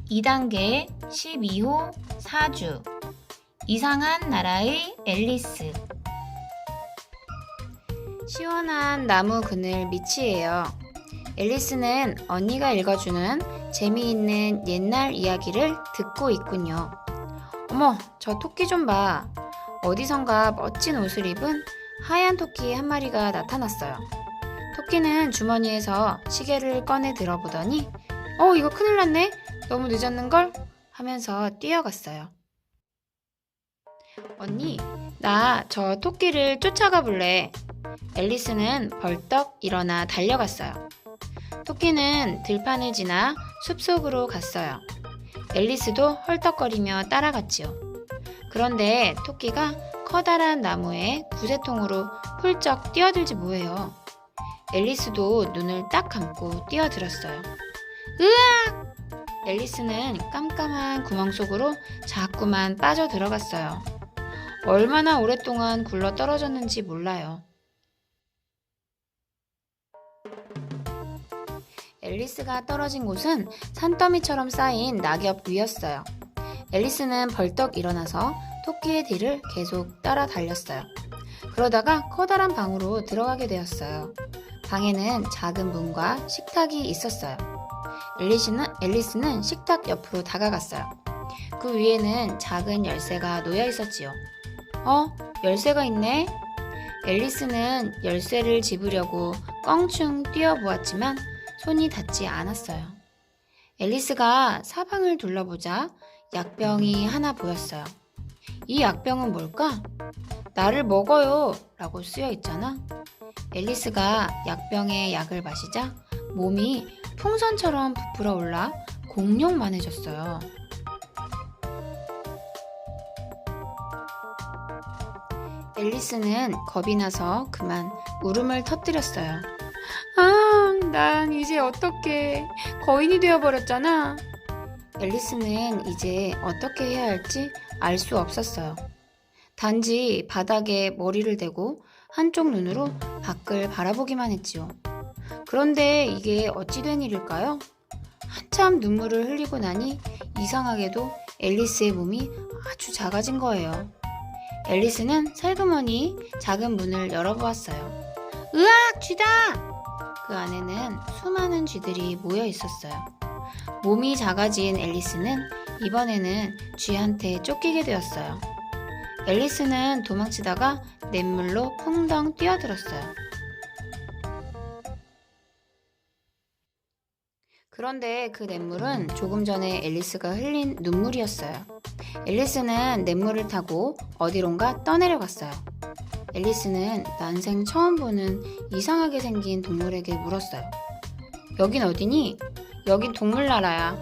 2단계 12호 4주 이상한 나라의 앨리스. 시원한 나무 그늘 밑이에요. 앨리스는 언니가 읽어주는 재미있는 옛날 이야기를 듣고 있군요. 어머, 저 토끼 좀 봐. 어디선가 멋진 옷을 입은 하얀 토끼 한 마리가 나타났어요. 토끼는 주머니에서 시계를 꺼내 들어보더니 이거 큰일 났네. 너무 늦었는걸? 하면서 뛰어갔어요. 언니, 나 저 토끼를 쫓아가 볼래. 앨리스는 벌떡 일어나 달려갔어요. 토끼는 들판을 지나 숲속으로 갔어요. 앨리스도 헐떡거리며 따라갔지요. 그런데 토끼가 커다란 나무에 구세통으로 훌쩍 뛰어들지 뭐예요. 앨리스도 눈을 딱 감고 뛰어들었어요. 으악! 앨리스는 깜깜한 구멍 속으로 자꾸만 빠져 들어갔어요. 얼마나 오랫동안 굴러 떨어졌는지 몰라요. 앨리스가 떨어진 곳은 산더미처럼 쌓인 낙엽 위였어요. 앨리스는 벌떡 일어나서 토끼의 뒤를 계속 따라 달렸어요. 그러다가 커다란 방으로 들어가게 되었어요. 방에는 작은 문과 식탁이 있었어요. 앨리스는 식탁 옆으로 다가갔어요. 그 위에는 작은 열쇠가 놓여 있었지요. 열쇠가 있네? 앨리스는 열쇠를 집으려고 껑충 뛰어보았지만 손이 닿지 않았어요. 앨리스가 사방을 둘러보자 약병이 하나 보였어요. 이 약병은 뭘까? 나를 먹어요 라고 쓰여 있잖아. 앨리스가 약병에 약을 마시자 몸이 풍선처럼 부풀어 올라 공룡만해졌어요. 앨리스는 겁이 나서 그만 울음을 터뜨렸어요. 난 이제 어떻게 거인이 되어버렸잖아. 앨리스는 이제 어떻게 해야 할지 알 수 없었어요. 단지 바닥에 머리를 대고 한쪽 눈으로 밖을 바라보기만 했지요. 그런데 이게 어찌 된 일일까요? 한참 눈물을 흘리고 나니 이상하게도 앨리스의 몸이 아주 작아진 거예요. 앨리스는 살그머니 작은 문을 열어보았어요. 으악! 쥐다! 그 안에는 수많은 쥐들이 모여 있었어요. 몸이 작아진 앨리스는 이번에는 쥐한테 쫓기게 되었어요. 앨리스는 도망치다가 냇물로 풍덩 뛰어들었어요. 그런데 그 냇물은 조금 전에 앨리스가 흘린 눈물이었어요. 앨리스는 냇물을 타고 어디론가 떠내려갔어요. 앨리스는 난생 처음 보는 이상하게 생긴 동물에게 물었어요. 여긴 어디니? 여긴 동물나라야.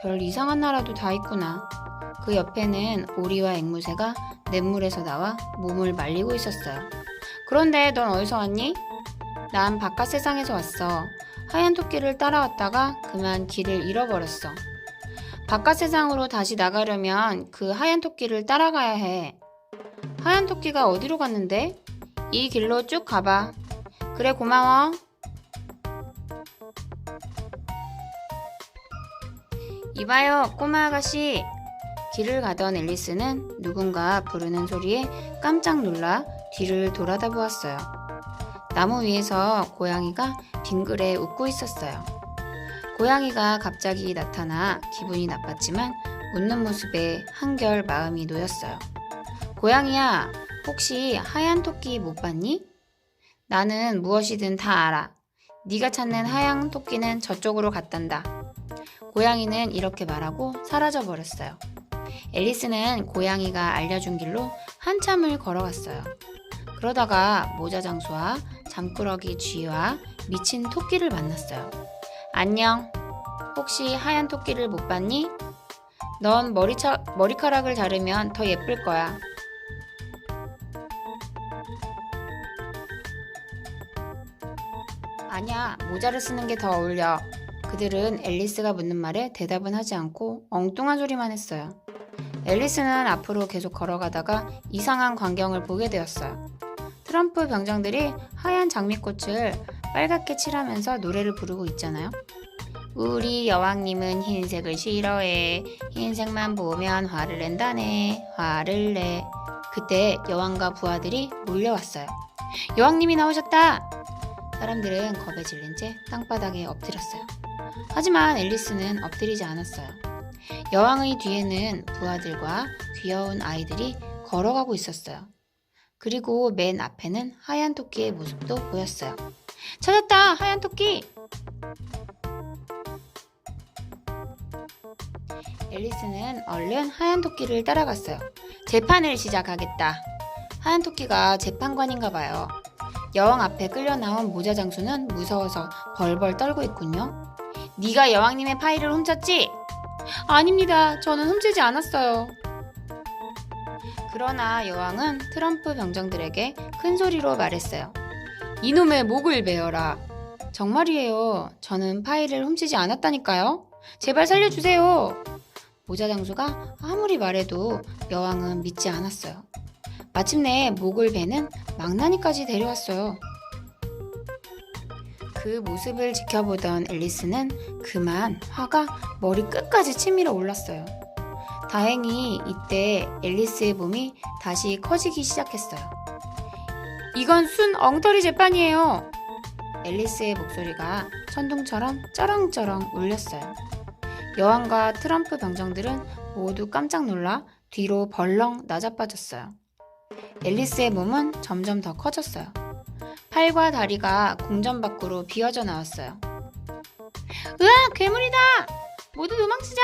별 이상한 나라도 다 있구나. 그 옆에는 오리와 앵무새가 냇물에서 나와 몸을 말리고 있었어요. 그런데 넌 어디서 왔니? 난 바깥 세상에서 왔어. 하얀 토끼를 따라왔다가 그만 길을 잃어버렸어. 바깥 세상으로 다시 나가려면 그 하얀 토끼를 따라가야 해. 하얀 토끼가 어디로 갔는데? 이 길로 쭉 가봐. 그래, 고마워. 이봐요, 꼬마 아가씨. 길을 가던 앨리스는 누군가 부르는 소리에 깜짝 놀라 뒤를 돌아다 보았어요. 나무 위에서 고양이가 빙그레 웃고 있었어요. 고양이가 갑자기 나타나 기분이 나빴지만 웃는 모습에 한결 마음이 놓였어요. 고양이야, 혹시 하얀 토끼 못 봤니? 나는 무엇이든 다 알아. 네가 찾는 하얀 토끼는 저쪽으로 갔단다. 고양이는 이렇게 말하고 사라져 버렸어요. 앨리스는 고양이가 알려준 길로 한참을 걸어갔어요. 그러다가 모자장수와 잠꾸러기 쥐와 미친 토끼를 만났어요. 안녕. 혹시 하얀 토끼를 못 봤니? 넌 머리카락을 자르면 더 예쁠 거야. 아니야, 모자를 쓰는 게 더 어울려. 그들은 앨리스가 묻는 말에 대답은 하지 않고 엉뚱한 소리만 했어요. 앨리스는 앞으로 계속 걸어가다가 이상한 광경을 보게 되었어요. 트럼프 병장들이 하얀 장미꽃을 빨갛게 칠하면서 노래를 부르고 있잖아요. 우리 여왕님은 흰색을 싫어해. 흰색만 보면 화를 낸다네. 화를 내. 그때 여왕과 부하들이 몰려왔어요. 여왕님이 나오셨다! 사람들은 겁에 질린 채 땅바닥에 엎드렸어요. 하지만 앨리스는 엎드리지 않았어요. 여왕의 뒤에는 부하들과 귀여운 아이들이 걸어가고 있었어요. 그리고 맨 앞에는 하얀 토끼의 모습도 보였어요. 찾았다! 하얀 토끼! 앨리스는 얼른 하얀 토끼를 따라갔어요. 재판을 시작하겠다. 하얀 토끼가 재판관인가 봐요. 여왕 앞에 끌려 나온 모자 장수는 무서워서 벌벌 떨고 있군요. 네가 여왕님의 파일을 훔쳤지? 아닙니다. 저는 훔치지 않았어요. 그러나 여왕은 트럼프 병정들에게 큰 소리로 말했어요. 이놈의 목을 베어라. 정말이에요. 저는 파일을 훔치지 않았다니까요. 제발 살려주세요. 모자 장수가 아무리 말해도 여왕은 믿지 않았어요. 마침내 목을 베는 망나니까지 데려왔어요. 그 모습을 지켜보던 앨리스는 그만 화가 머리 끝까지 치밀어 올랐어요. 다행히 이때 앨리스의 몸이 다시 커지기 시작했어요. 이건 순 엉터리 재판이에요. 앨리스의 목소리가 천둥처럼 쩌렁쩌렁 울렸어요. 여왕과 트럼프 병정들은 모두 깜짝 놀라 뒤로 벌렁 나자빠졌어요. 앨리스의 몸은 점점 더 커졌어요. 팔과 다리가 궁전 밖으로 비어져 나왔어요. 으악! 괴물이다! 모두 도망치자!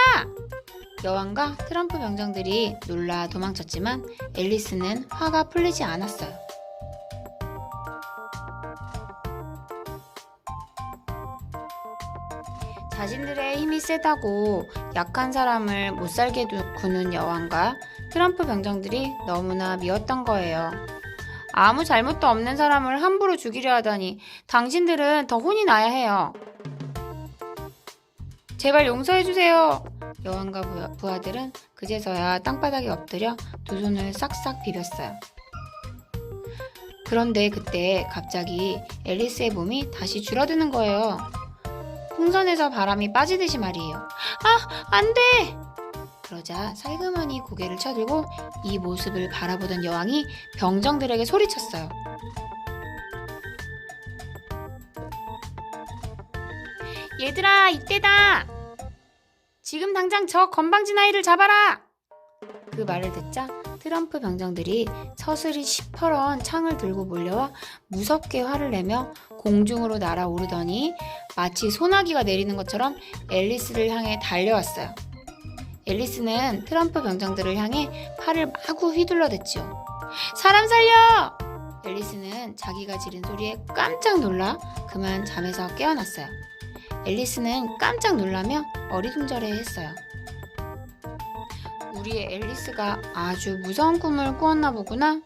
여왕과 트럼프 병정들이 놀라 도망쳤지만 앨리스는 화가 풀리지 않았어요. 자신들의 힘이 세다고 약한 사람을 못살게 구는 여왕과 트럼프 병정들이 너무나 미웠던 거예요. 아무 잘못도 없는 사람을 함부로 죽이려 하다니 당신들은 더 혼이 나야 해요. 제발 용서해주세요. 여왕과 부하들은 그제서야 땅바닥에 엎드려 두 손을 싹싹 비볐어요. 그런데 그때 갑자기 앨리스의 몸이 다시 줄어드는 거예요. 풍선에서 바람이 빠지듯이 말이에요. 아, 안 돼! 그러자 살그머니 고개를 쳐들고 이 모습을 바라보던 여왕이 병정들에게 소리쳤어요. 얘들아, 이때다! 지금 당장 저 건방진 아이를 잡아라! 그 말을 듣자 트럼프 병정들이 서슬이 시퍼런 창을 들고 몰려와 무섭게 화를 내며 공중으로 날아오르더니 마치 소나기가 내리는 것처럼 앨리스를 향해 달려왔어요. 앨리스는 트럼프 병정들을 향해 팔을 마구 휘둘러댔지요. 사람 살려! 앨리스는 자기가 지른 소리에 깜짝 놀라 그만 잠에서 깨어났어요. 앨리스는 깜짝 놀라며 어리둥절해했어요. 우리의 앨리스가 아주 무서운 꿈을 꾸었나 보구나.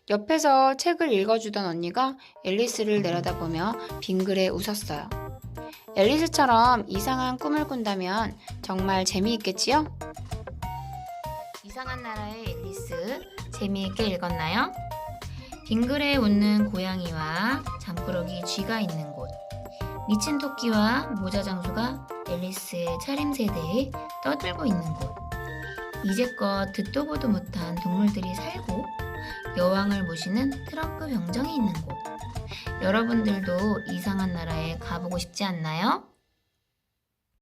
옆에서 책을 읽어주던 언니가 앨리스를 내려다보며 빙그레 웃었어요. 앨리스처럼 이상한 꿈을 꾼다면 정말 재미있겠지요? 이상한 나라의 앨리스, 재미있게 읽었나요? 빙그레 웃는 고양이와 잠꾸러기 쥐가 있는 곳, 미친 토끼와 모자 장수가 앨리스의 차림새에 대해 떠들고 있는 곳, 이제껏 듣도 보도 못한 동물들이 살고 여왕을 모시는 트럼프 병정이 있는 곳. 여러분들도 이상한 나라에 가보고 싶지 않나요?